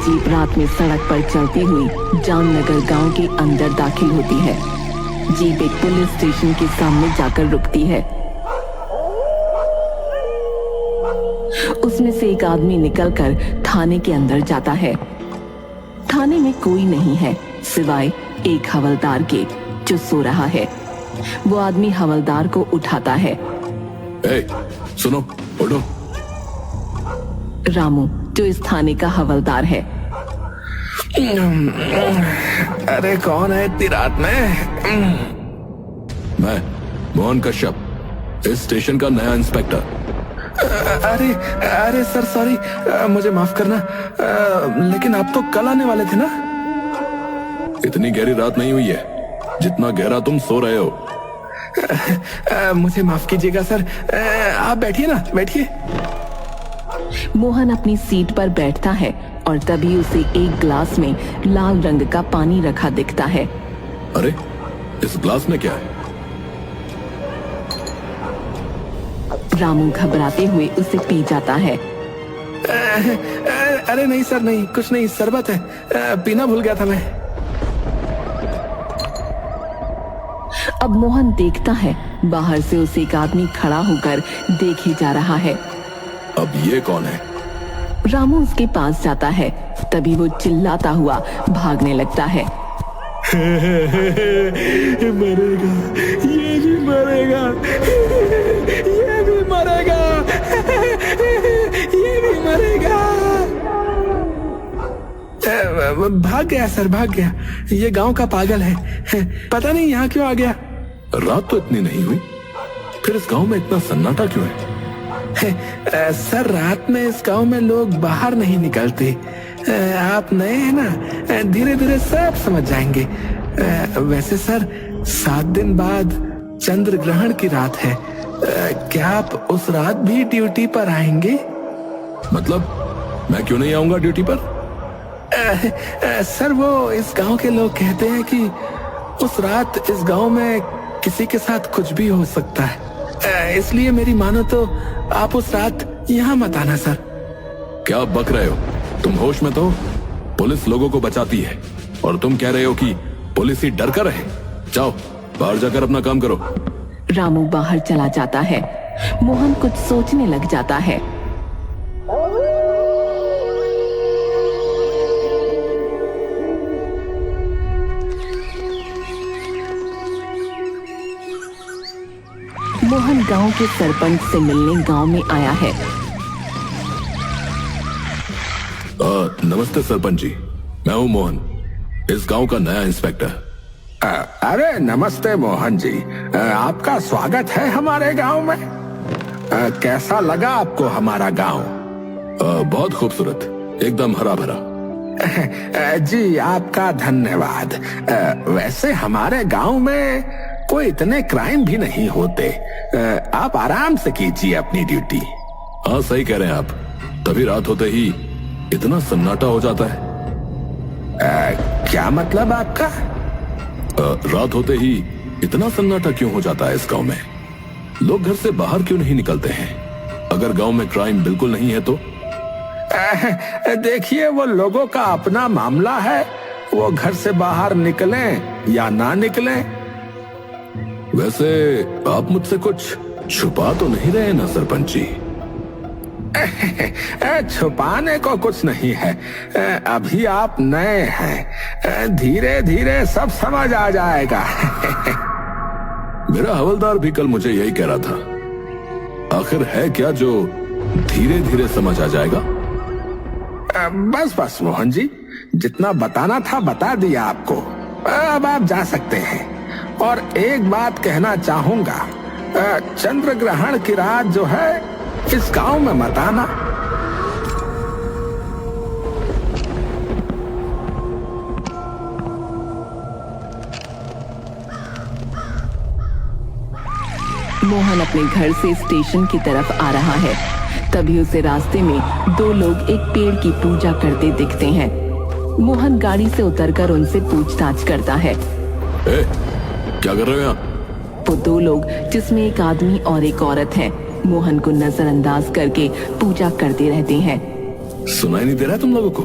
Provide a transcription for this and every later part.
Jeep रात में सड़क पर चलती हुई जामनगर गांव के अंदर दाखिल होती है। जीप एक पुलिस स्टेशन के सामने जाकर रुकती है। उसमें से एक आदमी निकलकर थाने के अंदर जाता है। थाने में कोई नहीं है सिवाय एक हवलदार के, जो सो रहा है। वो आदमी हवलदार को उठाता है। सुनो, उठो। रामू, जो इस थाने का हवलदार है। अरे कौन है इतनी रात में? मैं मोहन कश्यप, इस स्टेशन का नया इंस्पेक्टर। अरे सर, सॉरी, मुझे माफ करना, लेकिन आप तो कल आने वाले थे ना? इतनी गहरी रात नहीं हुई है जितना गहरा तुम सो रहे हो। मुझे माफ कीजिएगा सर, आप बैठिए ना, बैठिए। मोहन अपनी सीट पर बैठता है और तभी उसे एक ग्लास में लाल रंग का पानी रखा दिखता है। अरे, इस ग्लास में क्या है? रामू घबराते हुए उसे पी जाता है। अरे नहीं सर, नहीं, कुछ नहीं, शरबत है, पीना भूल गया था मैं। अब मोहन देखता है बाहर से उसे एक आदमी खड़ा होकर देखे जा रहा है। अब ये कौन है? रामू उसके पास जाता है, तभी वो चिल्लाता हुआ भागने लगता है। मरेगा, ये भी मरेगा, ये भी मरेगा, ये भी मरेगा। भाग गया सर, भाग गया। ये गांव का पागल है, पता नहीं यहाँ क्यों आ गया। रात तो इतनी नहीं हुई, फिर इस गांव में इतना सन्नाटा क्यों है? सर, रात में इस गांव में लोग बाहर नहीं निकलते। आप नए हैं ना, धीरे धीरे सब समझ जाएंगे। वैसे सर, 7 दिन बाद चंद्र ग्रहण की रात है। क्या आप उस रात भी ड्यूटी पर आएंगे? मतलब मैं क्यों नहीं आऊंगा ड्यूटी पर? सर, वो इस गांव के लोग कहते हैं कि उस रात इस गांव में किसी के साथ कुछ भी हो सकता है। इसलिए मेरी मानो तो आप उस रात यहाँ मत आना सर। क्या बक रहे हो? तुम होश में तो? पुलिस लोगों को बचाती है और तुम कह रहे हो कि पुलिस ही डर कर रहे। जाओ, बाहर जाकर अपना काम करो। रामू बाहर चला जाता है। मोहन कुछ सोचने लग जाता है। मोहन गांव के सरपंच से मिलने गांव में आया है। नमस्ते सरपंच जी, मैं हूं मोहन, इस गांव का नया इंस्पेक्टर। अरे नमस्ते मोहन जी, आपका स्वागत है हमारे गांव में। कैसा लगा आपको हमारा गांव? बहुत खूबसूरत, एकदम हरा भरा। जी आपका धन्यवाद। वैसे हमारे गांव में कोई इतने क्राइम भी नहीं होते। आप आराम से कीजिए अपनी ड्यूटी। हाँ, सही कह रहे हैं आप, तभी रात होते ही इतना सन्नाटा हो जाता है। क्या मतलब आपका? रात होते ही इतना सन्नाटा क्यों हो जाता है इस गांव में? लोग घर से बाहर क्यों नहीं निकलते हैं? अगर गांव में क्राइम बिल्कुल नहीं है तो? देखिए, वो लोगों का अपना मामला है, वो घर से बाहर निकलें या ना निकलें। वैसे आप मुझसे कुछ छुपा तो नहीं रहे ना सरपंच जी? छुपाने को कुछ नहीं है। अभी आप नए हैं, धीरे धीरे सब समझ आ जाएगा। मेरा हवलदार भी कल मुझे यही कह रहा था। आखिर है क्या जो धीरे धीरे समझ आ जाएगा? बस बस मोहन जी, जितना बताना था बता दिया आपको। अब आप जा सकते हैं। और एक बात कहना चाहूंगा, चंद्र ग्रहण की रात जो है इस गांव में मत आना। मोहन अपने घर से स्टेशन की तरफ आ रहा है, तभी उसे रास्ते में 2 लोग एक पेड़ की पूजा करते दिखते हैं। मोहन गाड़ी से उतरकर उनसे पूछताछ करता है। क्या कर रहे हो यहाँ? वो 2 लोग, जिसमें एक आदमी और एक औरत है, मोहन को नजरअंदाज करके पूजा करते रहते हैं। सुनाई नहीं दे रहा तुम लोगों को?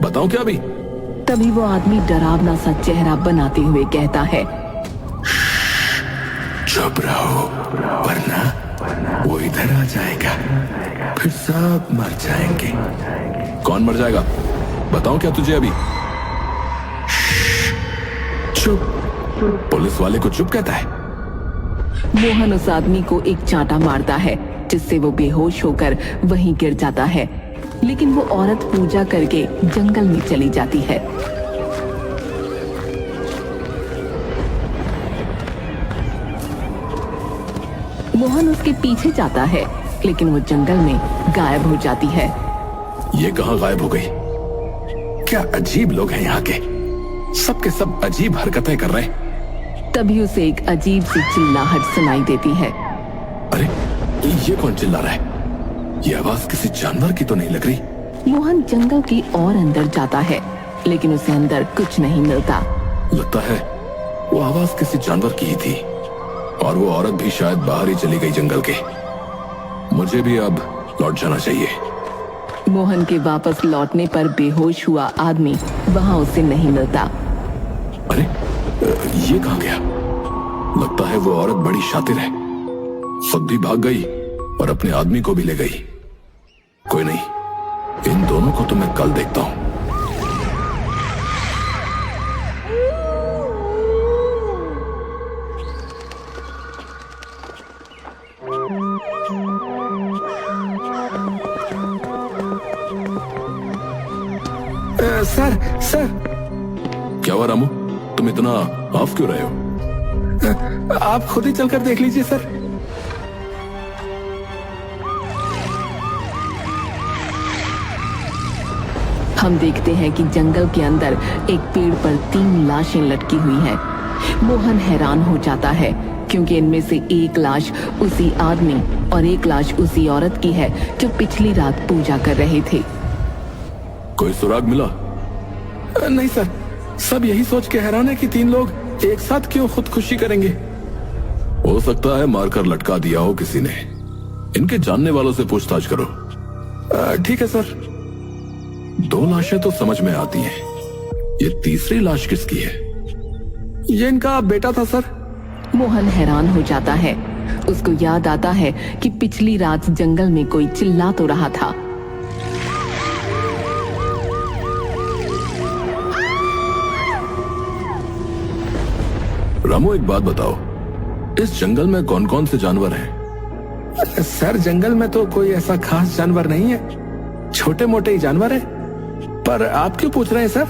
बताऊं क्या अभी? तभी वो आदमी डरावना सा चेहरा बनाते हुए कहता है, चुप रहो वरना वो इधर आ जाएगा, फिर सब मर जाएंगे। कौन मर जाएगा? बताऊं क्या तुझे अभी? चुप। पुलिस वाले को चुप कहता है। मोहन उस आदमी को एक चांटा मारता है जिससे वो बेहोश होकर वहीं गिर जाता है, लेकिन वो औरत पूजा करके जंगल में चली जाती है। मोहन उसके पीछे जाता है, लेकिन वो जंगल में गायब हो जाती है। ये कहाँ गायब हो गई? क्या अजीब लोग हैं यहाँ के, सबके सब अजीब हरकतें कर रहे हैं। तभी उसे एक अजीब सी चिल्लाहट सुनाई देती है। अरे ये कौन चिल्ला रहा है? ये आवाज किसी जानवर की तो नहीं लग रही। मोहन जंगल की और अंदर जाता है, लेकिन उसे अंदर कुछ नहीं मिलता। लगता है वो आवाज किसी जानवर की ही थी, और वो औरत भी शायद बाहर ही चली गई जंगल के। मुझे भी अब लौट जाना चाहिए। मोहन के वापस लौटने पर बेहोश हुआ आदमी वहां उसे नहीं मिलता। अरे ये कहाँ गया? लगता है वो औरत बड़ी शातिर है, खुद भी भाग गई और अपने आदमी को भी ले गई। कोई नहीं, इन दोनों को तो मैं कल देखता हूं। Sir sir. क्या हुआ रामू, तुम इतना ऑफ क्यों रहे हो? आप खुद ही चलकर देख लीजिए सर। हम देखते हैं कि जंगल के अंदर एक पेड़ पर 3 लाशें लटकी हुई हैं। मोहन हैरान हो जाता है क्योंकि इनमें से एक लाश उसी आदमी और एक लाश उसी औरत की है जो पिछली रात पूजा कर रहे थे। कोई सुराग मिला? नहीं सर, सब यही सोच के हैरान है कि 3 लोग एक साथ क्यों खुदकुशी करेंगे। हो सकता है मारकर लटका दिया हो किसी ने। इनके जानने वालों से पूछताछ करो। ठीक है सर। 2 लाशें तो समझ में आती हैं, ये तीसरी लाश किसकी है? ये इनका बेटा था सर। मोहन हैरान हो जाता है। उसको याद आता है कि पिछली रात जंगल में कोई चिल्ला तो रहा था। रामू एक बात बताओ, इस जंगल में कौन कौन से जानवर हैं? सर जंगल में तो कोई ऐसा खास जानवर नहीं है, छोटे मोटे ही जानवर है। पर आप क्यों पूछ रहे हैं सर?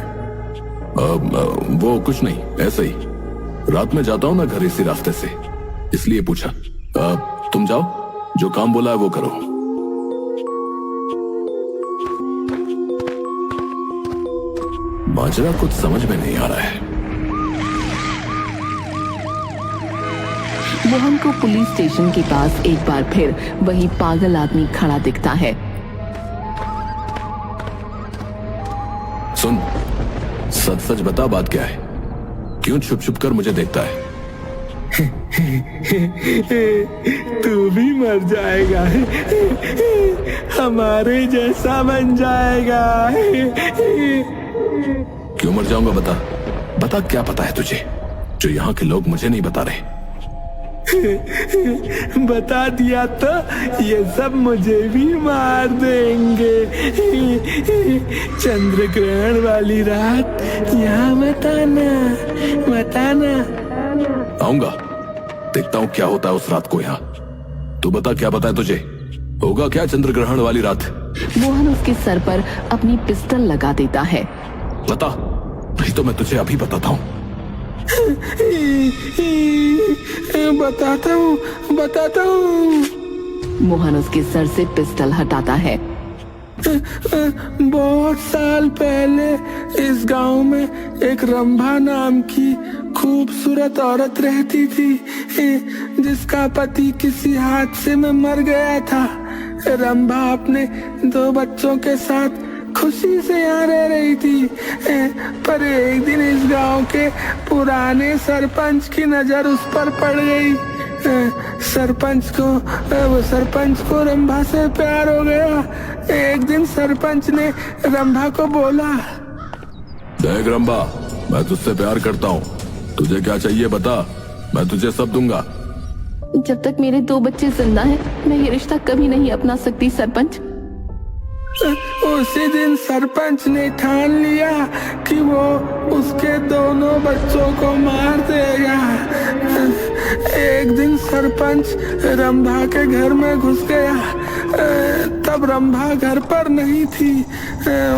वो कुछ नहीं, ऐसे ही। रात में जाता हूँ ना घर इसी रास्ते से, इसलिए पूछा। तुम जाओ, जो काम बोला है वो करो। माजरा कुछ समझ में नहीं आ रहा है। मोहन को पुलिस स्टेशन के पास एक बार फिर वही पागल आदमी खड़ा दिखता है। सुन, सच सच बता, बात क्या है? क्यों छुप छुप कर मुझे देखता है? तू भी मर जाएगा, हमारे जैसा बन जाएगा। क्यों मर जाऊंगा? बता बता, क्या पता है तुझे जो यहाँ के लोग मुझे नहीं बता रहे? बता दिया तो ये सब मुझे भी मार देंगे। चंद्र ग्रहण वाली रात यहाँ बताना बताना। आऊंगा, देखता हूँ क्या होता है उस रात को यहाँ। तू बता, क्या पता है तुझे? होगा क्या चंद्र ग्रहण वाली रात? मोहन उसके सर पर अपनी पिस्टल लगा देता है। बता, नहीं तो मैं तुझे अभी बताता हूँ। बताता हूँ। मोहन उसके सर से पिस्टल हटाता है। बहुत साल पहले इस गांव में एक रंभा नाम की खूबसूरत औरत रहती थी, जिसका पति किसी हादसे में मर गया था। रंभा अपने 2 बच्चों के साथ खुशी से यहाँ रह रही थी, पर एक दिन इस गांव के पुराने सरपंच की नजर उस पर पड़ गई। सरपंच को रंभा से प्यार हो गया। एक दिन सरपंच ने रंभा को बोला, देख रंभा, मैं तुझसे प्यार करता हूँ, तुझे क्या चाहिए बता, मैं तुझे सब दूंगा। जब तक मेरे 2 बच्चे जिंदा हैं, मैं ये रिश्ता कभी नहीं अपना सकती सरपंच। उसी दिन सरपंच ने ठान लिया कि वो उसके दोनों बच्चों को मार देगा। एक दिन सरपंच रंभा के घर में घुस गया। तब रंभा घर पर नहीं थी,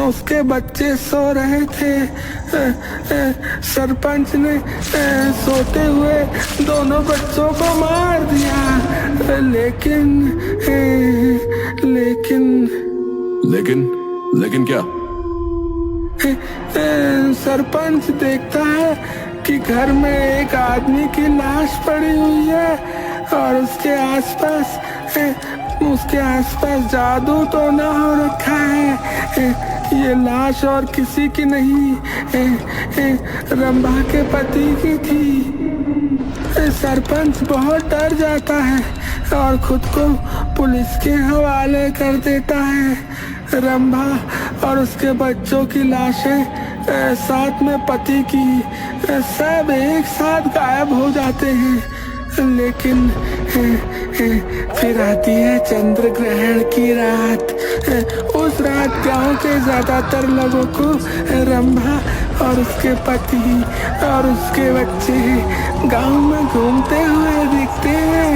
उसके बच्चे सो रहे थे। सरपंच ने सोते हुए दोनों बच्चों को मार दिया। लेकिन क्या? सरपंच देखता है कि घर में एक आदमी की लाश पड़ी हुई है और उसके आसपास जादू तो ना हो रखा है। ये लाश और किसी की नहीं, रंभा के पति की थी। सरपंच बहुत डर जाता है और खुद को पुलिस के हवाले कर देता है। रंभा और उसके बच्चों की लाशें साथ में पति की सब एक साथ गायब हो जाते हैं। लेकिन फिर आती है चंद्र ग्रहण की रात। उस रात गांव के ज्यादातर लोगों को रंभा और उसके पति और उसके बच्चे गांव में घूमते हुए दिखते हैं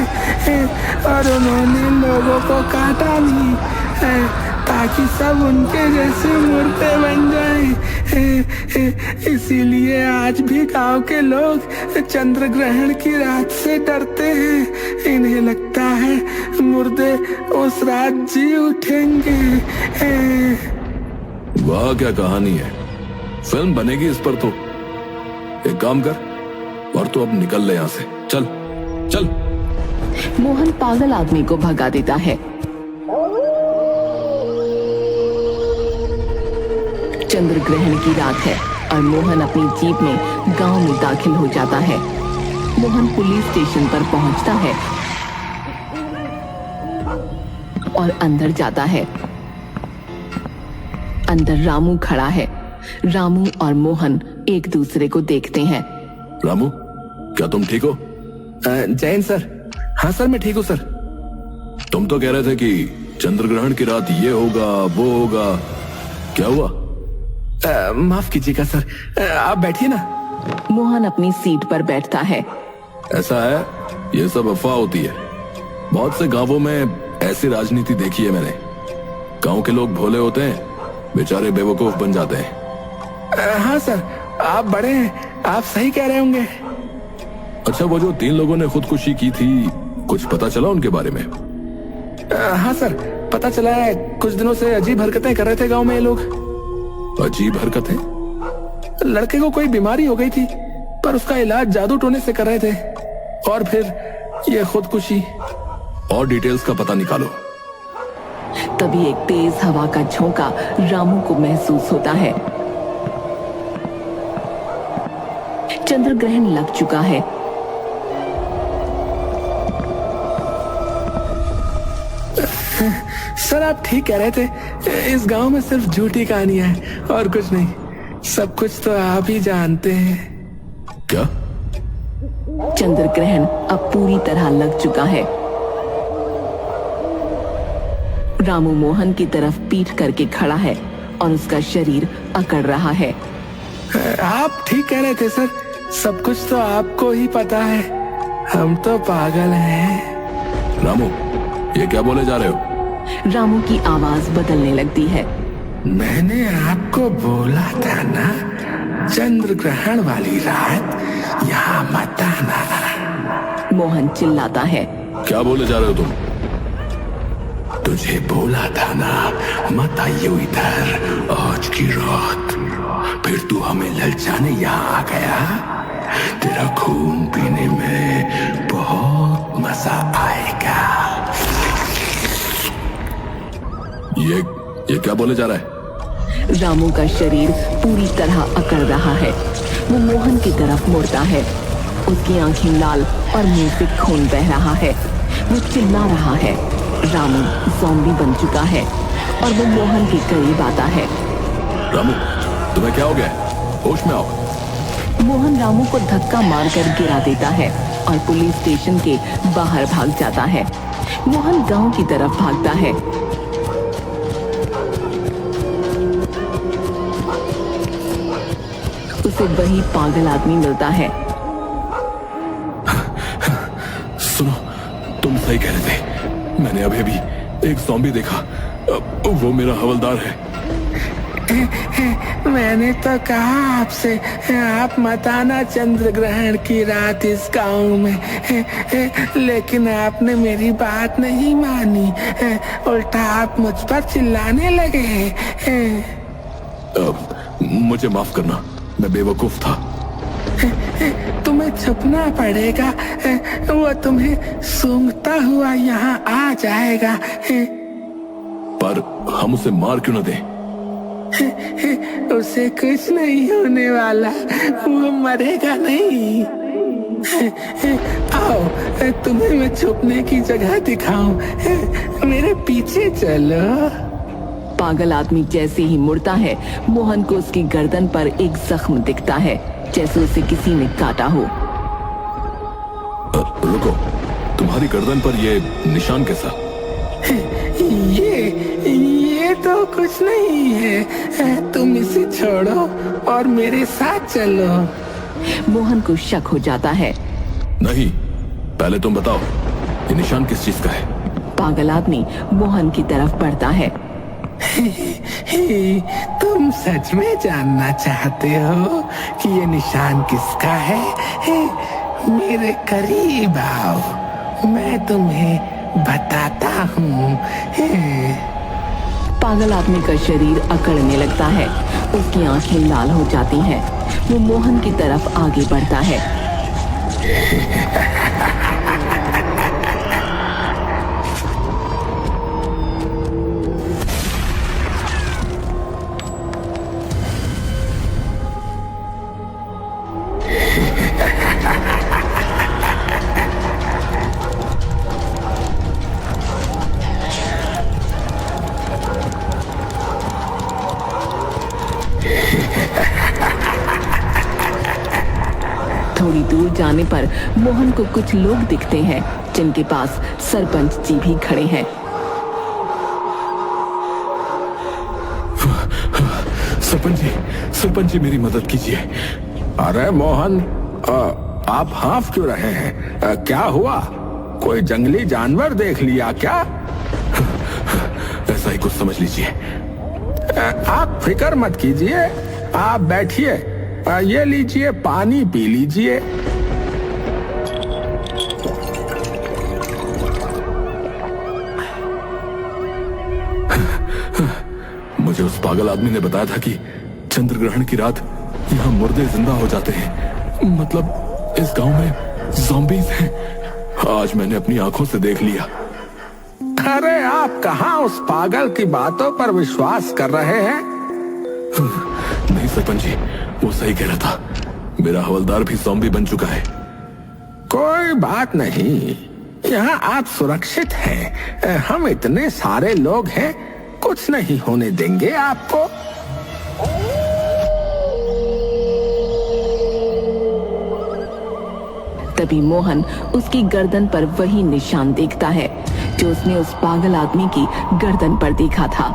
और उन्होंने लोगों को काटा नहीं ताकि सब उनके जैसे मुर्दे बन जाएं। इसीलिए आज भी गांव के लोग चंद्र ग्रहण की रात से डरते हैं। इन्हें लगता है मुर्दे उस रात जी उठेंगे। वाह, क्या कहानी है, फिल्म बनेगी इस पर तो। एक काम कर, और तो अब निकल ले यहाँ से, चल चल। मोहन पागल आदमी को भगा देता है। चंद्र ग्रहण की रात है और मोहन अपनी जीप में गांव में दाखिल हो जाता है। मोहन पुलिस स्टेशन पर पहुंचता है और अंदर जाता है। अंदर रामू खड़ा है। रामू और मोहन एक दूसरे को देखते हैं। रामू, क्या तुम ठीक हो? जैन सर। हाँ सर, मैं ठीक हूँ सर। तुम तो कह रहे थे कि चंद्र ग्रहण की रात ये होगा वो होगा, क्या हुआ? माफ कीजिएगा सर, आप बैठिए ना। मोहन अपनी सीट पर बैठता है। ऐसा है, ये सब अफवाह होती है। बहुत से गांवों में ऐसी राजनीति देखी है मैंने। गांव के लोग भोले होते हैं, बेचारे बेवकूफ बन जाते हैं। हाँ सर, आप बड़े हैं, आप सही कह रहे होंगे। अच्छा, वो जो 3 लोगों ने खुदकुशी की थी, कुछ पता चला उनके बारे में? हाँ सर, पता चला है। कुछ दिनों से अजीब हरकतें कर रहे थे गांव में ये लोग। अजीब हरकतें? लड़के को कोई बीमारी हो गई थी, पर उसका इलाज जादू टोने से कर रहे थे, और फिर ये खुदकुशी। और डिटेल्स का पता निकालो। तभी एक तेज हवा का झोंका रामू को महसूस होता है। चंद्र ग्रहण लग चुका है। सर, आप ठीक कह रहे थे। इस गांव में सिर्फ झूठी कहानियां हैं और कुछ नहीं। सब कुछ तो आप ही जानते हैं। क्या? चंद्र ग्रहण अब पूरी तरह लग चुका है। रामू मोहन की तरफ पीठ करके खड़ा है और उसका शरीर अकड़ रहा है। आप ठीक कह रहे थे सर, सब कुछ तो आपको ही पता है। हम तो पागल हैं। रामू, ये क्या बोले जा रहे हो? रामू की आवाज बदलने लगती है। मैंने आपको बोला था ना, चंद्र ग्रहण वाली रात यहाँ मत आना। मोहन चिल्लाता है। क्या बोले जा रहे हो तुम? तुझे बोला था ना, मत आइयो इधर आज की रात। फिर तू हमें ललचाने यहाँ आ गया। तेरा खून पीने में बहुत मजा आएगा। ये क्या बोले जा रहा है? रामू का शरीर पूरी तरह अकड़ रहा है। वो मोहन की तरफ मुड़ता है। उसकी आंखें लाल और मुंह से खून बह रहा है। वो चिल्ला रहा है। रामू ज़ॉम्बी बन चुका है और वो मोहन के करीब आता है। रामू, तुम्हें क्या हो गया? होश में आओ। मोहन रामू को धक्का मारकर गिरा देता है और पुलिस स्टेशन के बाहर भाग जाता है। मोहन गांव की तरफ भागता है। उसे वही पागल आदमी मिलता है। सुनो, तुम सही कह रहे थे। मैंने अभी अभी एक ज़ॉम्बी देखा। वो मेरा हवलदार है। मैंने तो कहा आपसे, आप मत आना चंद्र ग्रहण की रात इस गांव में, लेकिन आपने मेरी बात नहीं मानी। उल्टा आप मुझ पर चिल्लाने लगे। मुझे माफ करना, मैं बेवकूफ था। तुम्हें छुपना पड़ेगा, वो तुम्हें सूंघता हुआ यहाँ आ जाएगा। पर हम उसे मार क्यों न दें? उसे कुछ नहीं होने वाला, वो मरेगा नहीं। आओ, तुम्हें मैं छुपने की जगह दिखाऊं, मेरे पीछे चलो। पागल आदमी जैसे ही मुड़ता है, मोहन को उसकी गर्दन पर एक जख्म दिखता है, जैसे उसे किसी ने काटा हो। रुको, तुम्हारी गर्दन पर ये निशान कैसा? ये तो कुछ नहीं है, तुम इसे छोड़ो और मेरे साथ चलो। मोहन को शक हो जाता है। नहीं, पहले तुम बताओ, ये निशान किस चीज का है? पागल आदमी मोहन की तरफ बढ़ता है। तुम सच में जानना चाहते हो कि ये निशान किसका है? मेरे करीब आओ, मैं तुम्हें बताता हूँ। पागल आदमी का शरीर अकड़ने लगता है, उसकी आंखें लाल हो जाती हैं। वो मोहन की तरफ आगे बढ़ता है। थोड़ी दूर जाने पर मोहन को कुछ लोग दिखते हैं, जिनके पास सरपंच जी भी खड़े हैं। सरपंच जी मेरी मदद कीजिए। अरे मोहन, आप हाँफ क्यों रहे हैं? क्या हुआ? कोई जंगली जानवर देख लिया क्या? ऐसा ही कुछ समझ लीजिए। आप फिक्र मत कीजिए, आप बैठिए, ये लीजिए, पानी पी लीजिए। मुझे उस पागल आदमी ने बताया था कि चंद्र ग्रहण की रात यहाँ मुर्दे जिंदा हो जाते हैं। मतलब इस गांव में ज़ॉम्बीज़ हैं। आज मैंने अपनी आंखों से देख लिया। अरे आप कहाँ उस पागल की बातों पर विश्वास कर रहे हैं? नहीं सरपंच जी, वो सही कह रहा था। मेरा हवलदार भी ज़ॉम्बी बन चुका है। कोई बात नहीं, यहाँ आप सुरक्षित हैं। हम इतने सारे लोग हैं, कुछ नहीं होने देंगे आपको। तभी मोहन उसकी गर्दन पर वही निशान देखता है जो उसने उस पागल आदमी की गर्दन पर देखा था।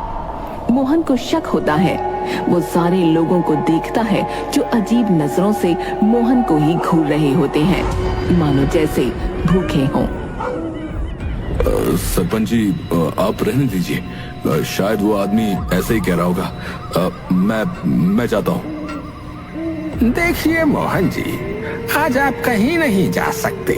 मोहन को शक होता है। वो सारे लोगों को देखता है जो अजीब नजरों से मोहन को ही घूर रहे होते हैं, मानो जैसे भूखे हों। सरपंच जी, आप रहने दीजिए। शायद वो आदमी ऐसे ही कह रहा होगा। मैं जाता हूँ। देखिए मोहन जी, आज आप कहीं नहीं जा सकते।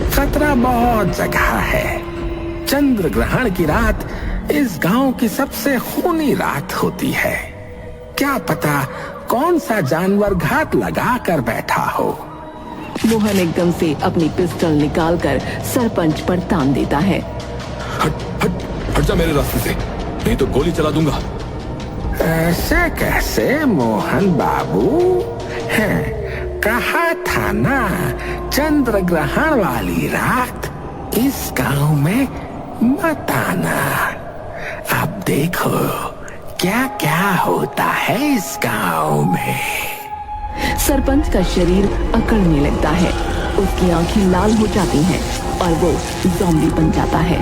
खतरा बहुत जगह है। चंद्र ग्रहण की रात इस गांव की सबसे खूनी रात होती है। क्या पता कौन सा जानवर घात लगा कर बैठा हो। मोहन एकदम से अपनी पिस्टल निकालकर सरपंच पर तान देता है। हट जा मेरे रास्ते से, नहीं तो गोली चला दूंगा। ऐसे कैसे मोहन बाबू? हैं, कहा था ना, चंद्र ग्रहण वाली रात इस गांव में मत आना। अब देखो क्या क्या होता है इस गांव में। सरपंच का शरीर अकड़ने लगता है, उसकी आंखें लाल हो जाती हैं और वो ज़ॉम्बी बन जाता है।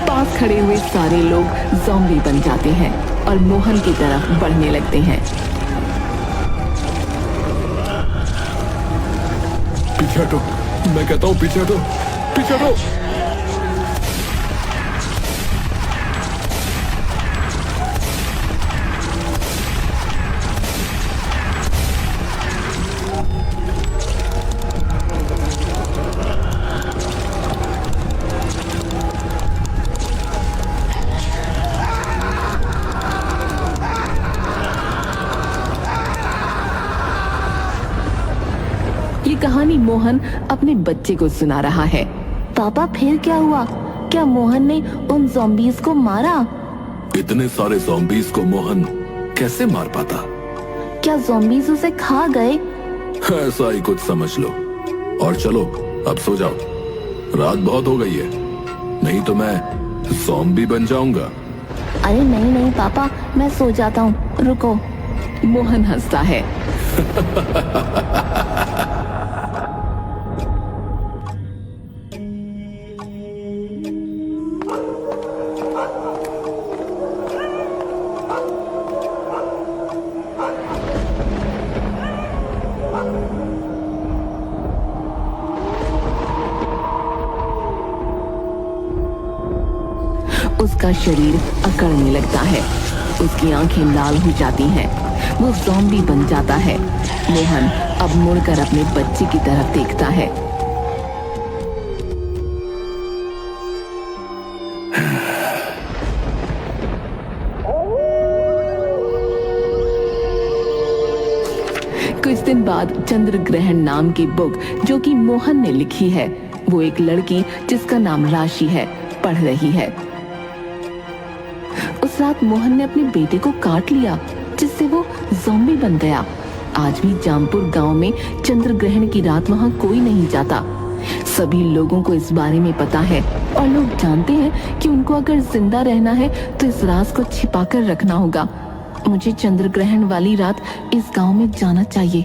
पास खड़े हुए सारे लोग ज़ॉम्बी बन जाते हैं और मोहन की तरफ बढ़ने लगते हैं। पीछे हटो, मैं कहता हूँ पीछे हटो, पीछे हटो। ये कहानी मोहन अपने बच्चे को सुना रहा है। पापा फिर क्या हुआ? क्या मोहन ने उन ज़ॉम्बीज़ को मारा? इतने सारे ज़ॉम्बीज़ को मोहन कैसे मार पाता? क्या ज़ॉम्बीज़ उसे खा गए? ऐसा ही कुछ समझ लो। और चलो अब सो जाओ, रात बहुत हो गई है, नहीं तो मैं ज़ॉम्बी बन जाऊंगा। अरे नहीं नहीं पापा, मैं सो जाता हूँ, रुको। मोहन हंसता है। उसका शरीर अकड़ने लगता है, उसकी आंखें लाल हो जाती हैं, वो ज़ॉम्बी बन जाता है। मोहन अब मुड़कर अपने बच्चे की तरफ देखता है। कुछ दिन बाद चंद्र ग्रहण नाम की बुक जो कि मोहन ने लिखी है, वो एक लड़की जिसका नाम राशि है पढ़ रही है। उस रात मोहन ने अपने बेटे को काट लिया, जिससे वो ज़ॉम्बी बन गया। आज भी जामपुर गांव में चंद्र ग्रहण की रात वहां कोई नहीं जाता। सभी लोगों को इस बारे में पता है और लोग जानते हैं कि उनको अगर जिंदा रहना है तो इस राज को छिपाकर रखना होगा। मुझे चंद्र ग्रहण वाली रात इस गांव में जाना चाहिए।